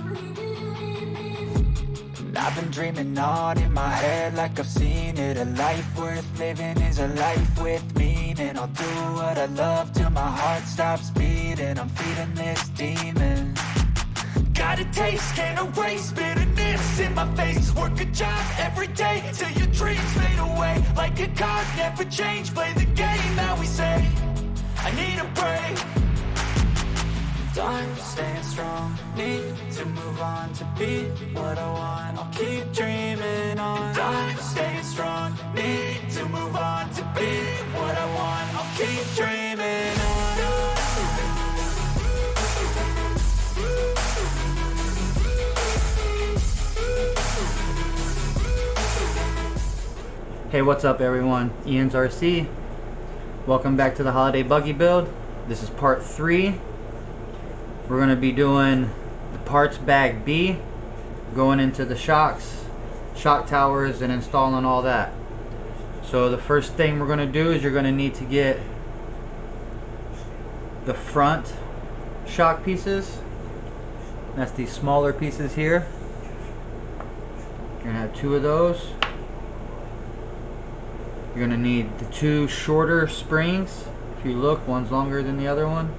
And I've been dreaming on in my head like I've seen it. A life worth living is a life with meaning. I'll do what I love till my heart stops beating. I'm feeding this demon. Got a taste, can't erase bitterness in my face. Work a job every day till your dreams fade away. Like a card, never change, play the game that we say. I need a break. I'm staying strong, need to move on to be what I want. I'll keep dreaming on. I'm staying strong, need to move on to be what I want. I'll keep dreaming on. Hey, what's up everyone? Ian's RC. Welcome back to the holiday buggy build. This is part 3. We're going to be doing the parts bag B, going into the shocks, shock towers, and installing all that. So the first thing we're going to do is you're going to need to get the front shock pieces. That's these smaller pieces here. You're going to have 2 of those. You're going to need the 2 shorter springs. If you look, one's longer than the other one.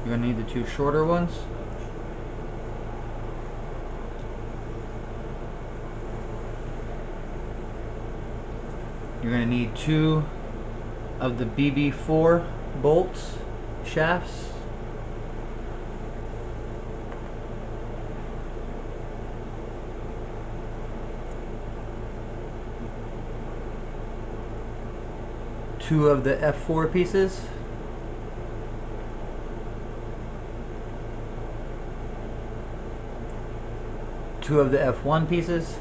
You're going to need the 2 shorter ones. You're going to need 2 of the BB4 bolts, shafts. Two of the F4 pieces. Two of the F1 pieces.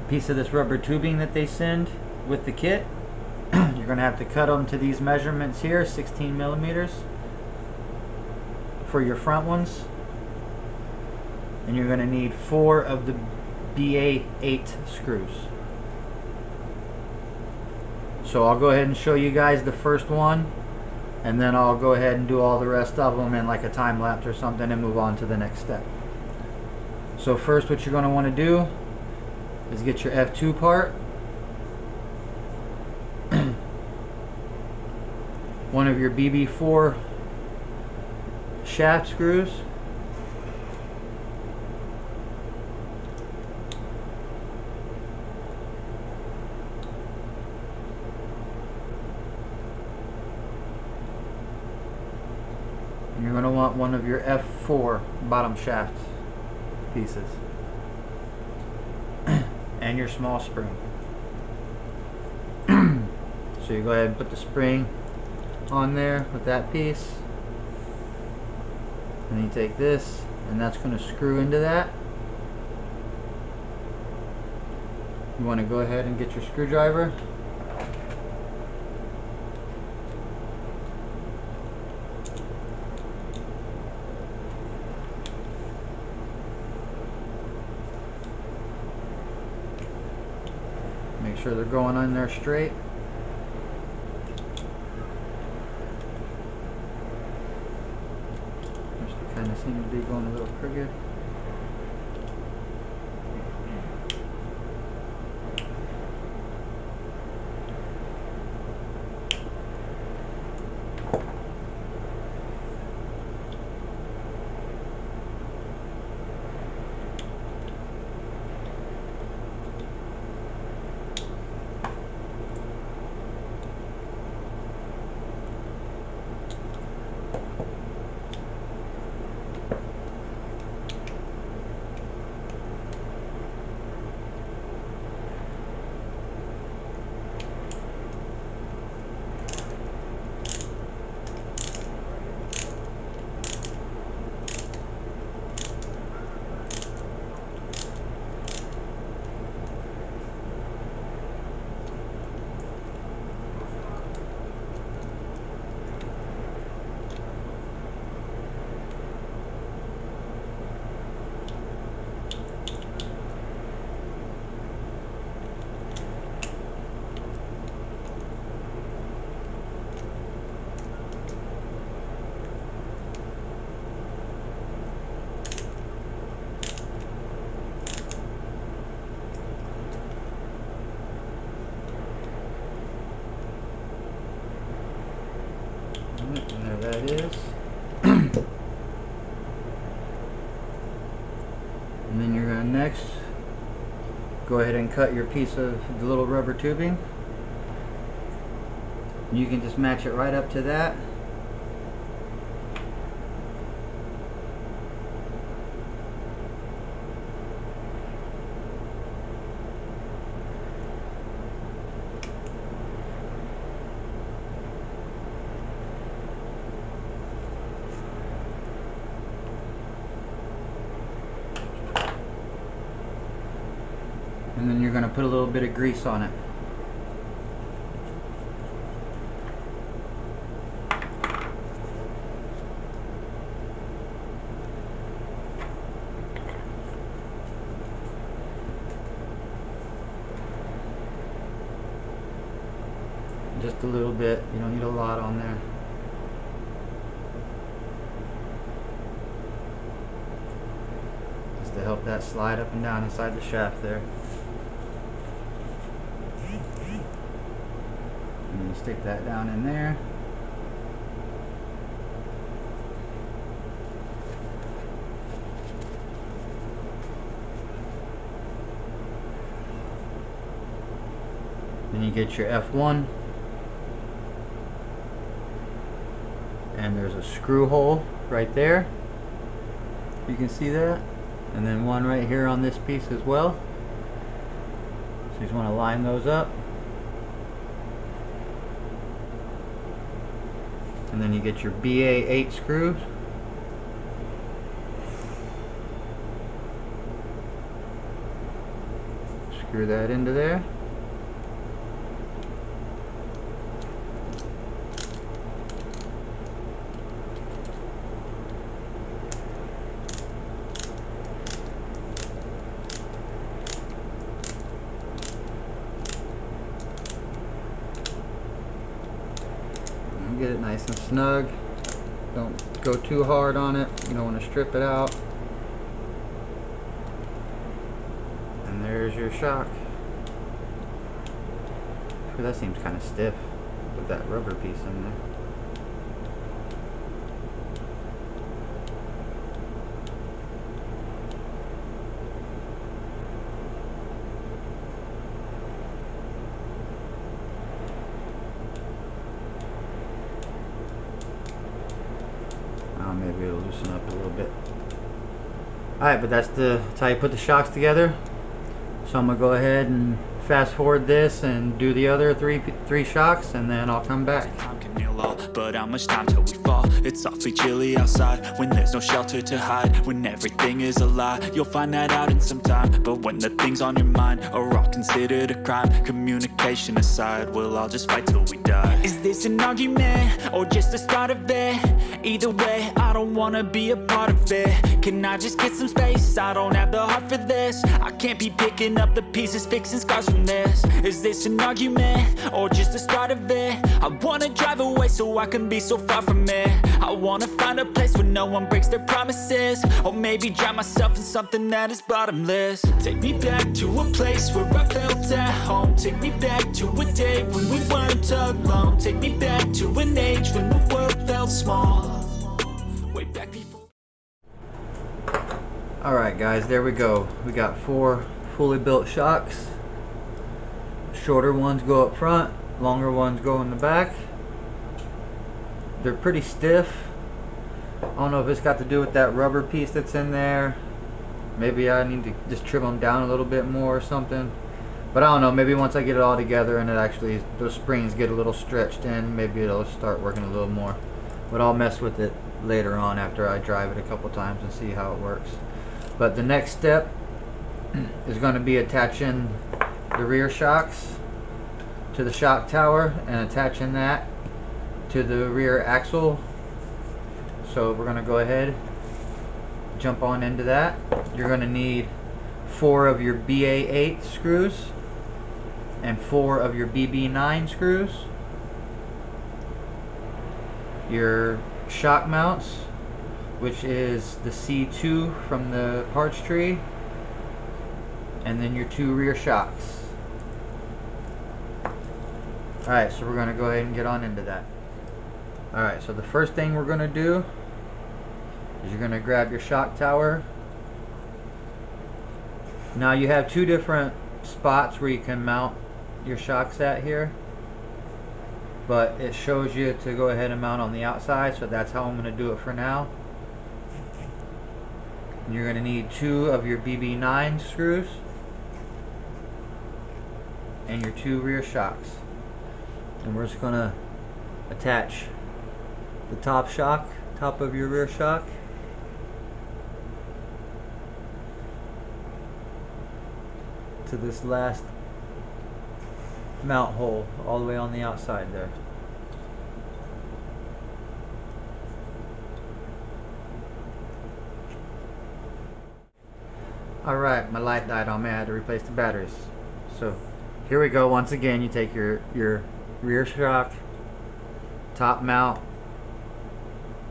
A piece of this rubber tubing that they send with the kit. You're going to have to cut them to these measurements here, 16 millimeters for your front ones. And you're going to need 4 of the BA8 screws. So I'll go ahead and show you guys the first one, and then I'll go ahead and do all the rest of them in like a time lapse or something and move on to the next step. So first, what you're going to want to do is get your F2 part, one of your BB4 shaft screws, and you're going to want one of your F4 bottom shaft pieces and your small spring. So you go ahead and put the spring on there with that piece, and you take this, and that's going to screw into that. You want to go ahead and get your screwdriver. Make sure they're going on there straight. Just kind of seem to be going a little crooked. And there that is. And then you're going to next go ahead and cut your piece of the little rubber tubing. You can just match it right up to that. And then you're going to put a little bit of grease on it. Just a little bit, you don't need a lot on there. Just to help that slide up and down inside the shaft there. And you stick that down in there. Then you get your F1. And there's a screw hole right there. You can see that. And then one right here on this piece as well. So you just want to line those up. And then you get your BA8 screws. Screw that into there. Get it nice and snug. Don't go too hard on it. You don't want to strip it out. And there's your shock. That seems kind of stiff with that rubber piece in there. Maybe it'll loosen up a little bit. Alright, but that's how you put the shocks together. So I'm going to go ahead and fast forward this and do the other three shocks, and then I'll come back. But how much time till we fall? It's awfully chilly outside when there's no shelter to hide. When everything is a lie, you'll find that out in some time. But when the things on your mind are all considered a crime, communication aside, we'll all just fight till we die. Is this an argument or just the start of it? Either way, I don't wanna be a part of it. Can I just get some space? I don't have the heart for this. I can't be picking up the pieces, fixing scars from this. Is this an argument or just the start of it? I wanna drive away so I can be so far from it. I wanna find a place where no one breaks their promises, or maybe drown myself in something that is bottomless. Take me back to a place where I felt at home. Take me back to a day when we weren't alone. Take me back to an age when the world felt small. Way back before. Alright guys, there we go. We got 4 fully built shocks. Shorter ones go up front, longer ones go in the back. They're pretty stiff. I don't know if it's got to do with that rubber piece that's in there. Maybe I need to just trim them down a little bit more or something. But I don't know, maybe once I get it all together and it actually, those springs get a little stretched in, maybe it'll start working a little more. But I'll mess with it later on after I drive it a couple times and see how it works. But the next step is going to be attaching the rear shocks to the shock tower and attaching that to the rear axle. So we're going to go ahead, jump on into that. You're going to need 4 of your BA8 screws and 4 of your BB9 screws. Your shock mounts, which is the C2 from the parts tree, and then your 2 rear shocks. Alright, so we're going to go ahead and get on into that. Alright, so the first thing we're going to do is you're going to grab your shock tower. Now you have two different spots where you can mount your shocks at here, but it shows you to go ahead and mount on the outside, so that's how I'm going to do it for now. You're going to need 2 of your BB9 screws and your 2 rear shocks, and we're just going to attach the top of your rear shock to this last mount hole all the way on the outside there. Alright, my light died on me. I had to replace the batteries. So here we go. Once again, you take your rear shock, top mount,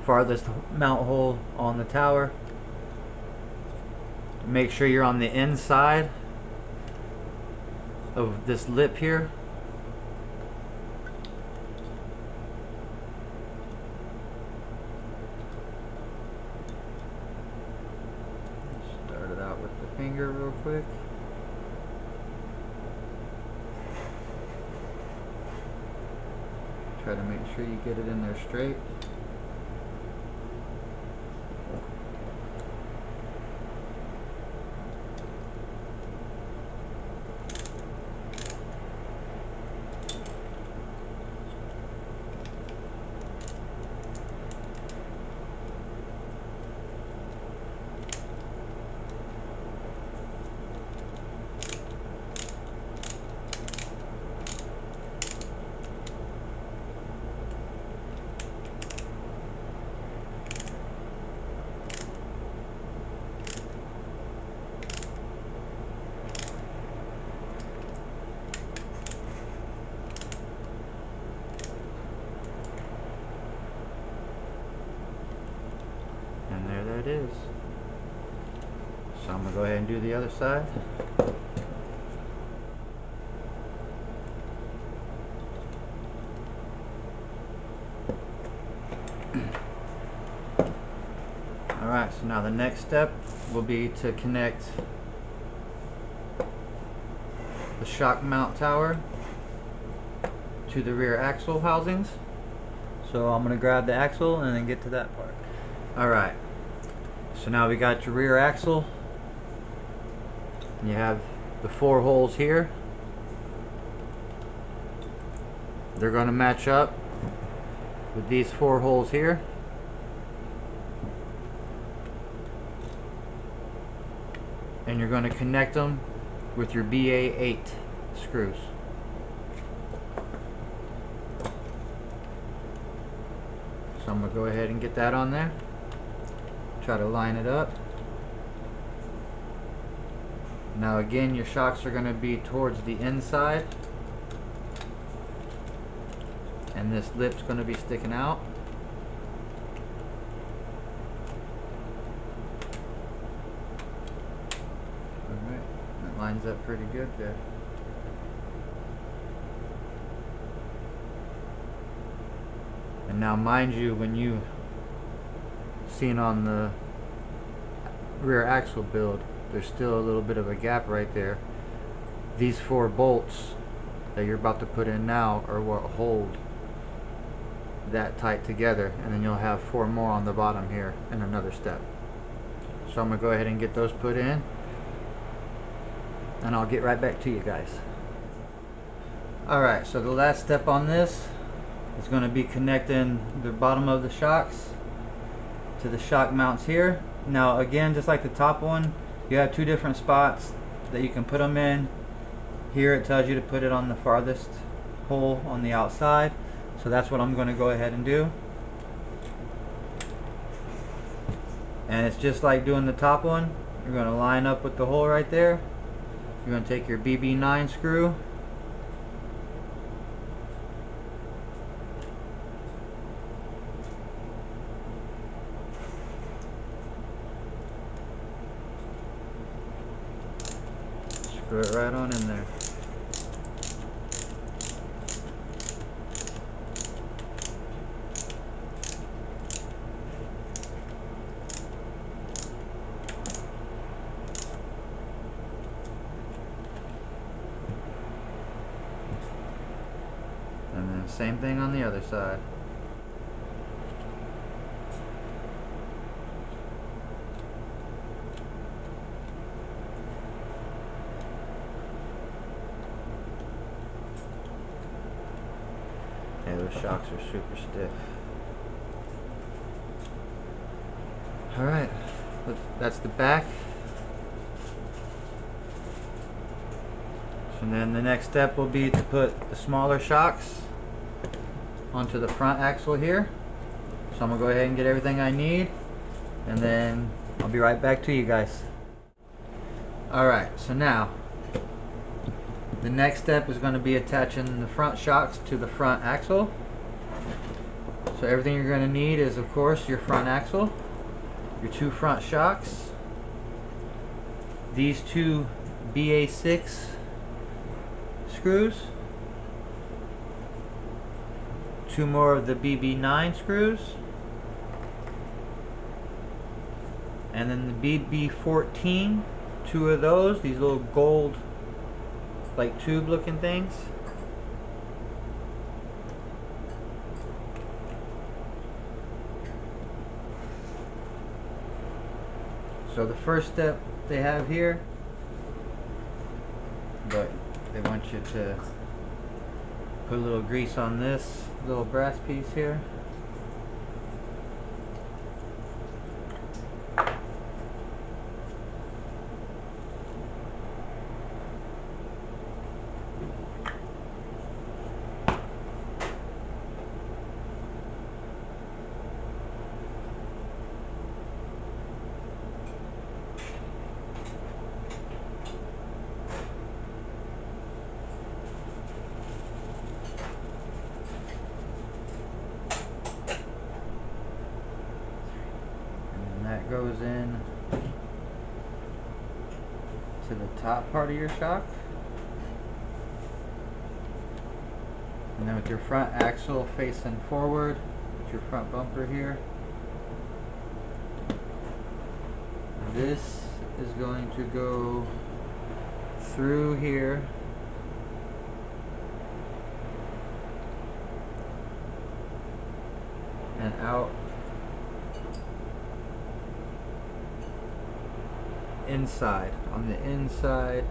farthest mount hole on the tower. Make sure you're on the inside of this lip here. Start it out with the finger real quick. Try to make sure you get it in there straight. And there that is. So I'm going to go ahead and do the other side. Alright, so now the next step will be to connect the shock mount tower to the rear axle housings. So I'm going to grab the axle and then get to that part. Alright, so now we got your rear axle. You have the 4 holes here. They're going to match up with these 4 holes here. And you're going to connect them with your BA8 screws. So I'm going to go ahead and get that on there. Try to line it up. Now again, your shocks are going to be towards the inside, and this lip's going to be sticking out. Alright, that lines up pretty good there. And now mind you, when you seen on the rear axle build, there's still a little bit of a gap right there. These 4 bolts that you're about to put in now are what hold that tight together, and then you'll have 4 more on the bottom here in another step. So I'm going to go ahead and get those put in, and I'll get right back to you guys. Alright, so the last step on this is going to be connecting the bottom of the shocks to the shock mounts here. Now again, just like the top one, you have 2 different spots that you can put them in. Here it tells you to put it on the farthest hole on the outside, so that's what I'm going to go ahead and do. And it's just like doing the top one. You're going to line up with the hole right there. You're going to take your BB9 screw, screw it right on in there. same thing on the other side. Yeah, those shocks are super stiff. Alright, that's the back. And then the next step will be to put the smaller shocks onto the front axle here. So I'm going to go ahead and get everything I need, and then I'll be right back to you guys. Alright, so now the next step is going to be attaching the front shocks to the front axle. So everything you're going to need is, of course, your front axle, your two front shocks, these two BA6 screws, two more of the BB9 screws, and then the BB14, two of those, these little gold like tube looking things. So the first step they have here, but they want you to put a little grease on this little brass piece here. That goes in to the top part of your shock, and then with your front axle facing forward, with your front bumper here, this is going to go through here and out inside, on the inside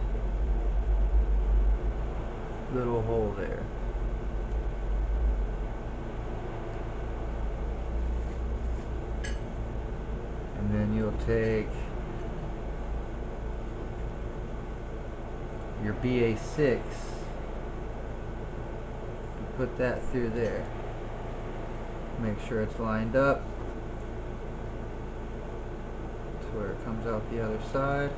little hole there. And then you'll take your BA6 and put that through there. Make sure it's lined up where it comes out the other side.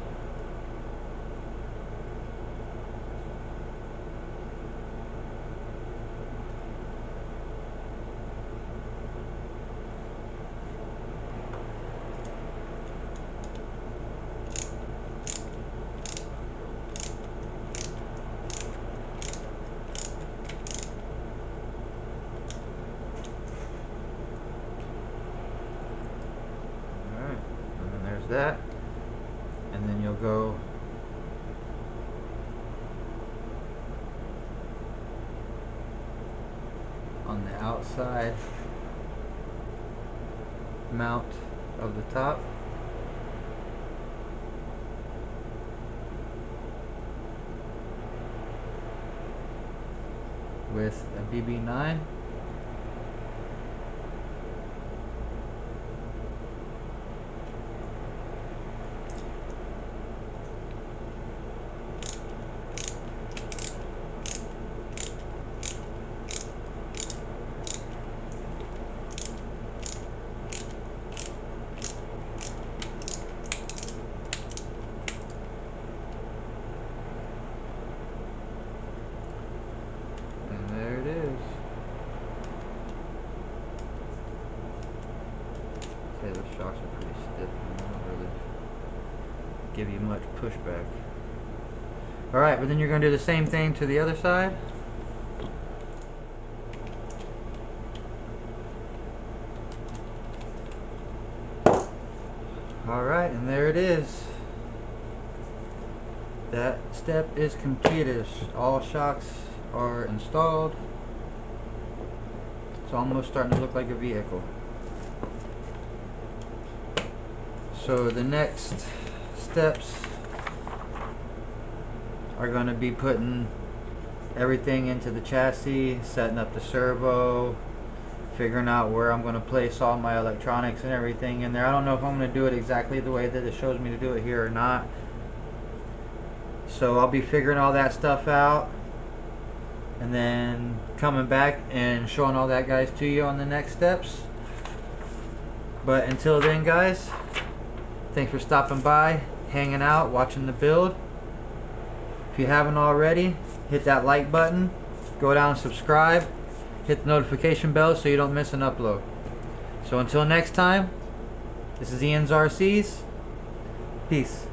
That, and then you'll go on the outside mount of the top with a BB9. Okay, those shocks are pretty stiff and they don't really give you much pushback. Alright, but then you're going to do the same thing to the other side. Alright, and there it is. That step is completed. All shocks are installed. It's almost starting to look like a vehicle. So the next steps are going to be putting everything into the chassis, setting up the servo, figuring out where I'm going to place all my electronics and everything in there. I don't know if I'm going to do it exactly the way that it shows me to do it here or not. So I'll be figuring all that stuff out and then coming back and showing all that, guys, to you on the next steps. But until then, guys, thanks for stopping by, hanging out, watching the build. If you haven't already, hit that like button, go down and subscribe, hit the notification bell so you don't miss an upload. So until next time, this is Ian's RCs. Peace.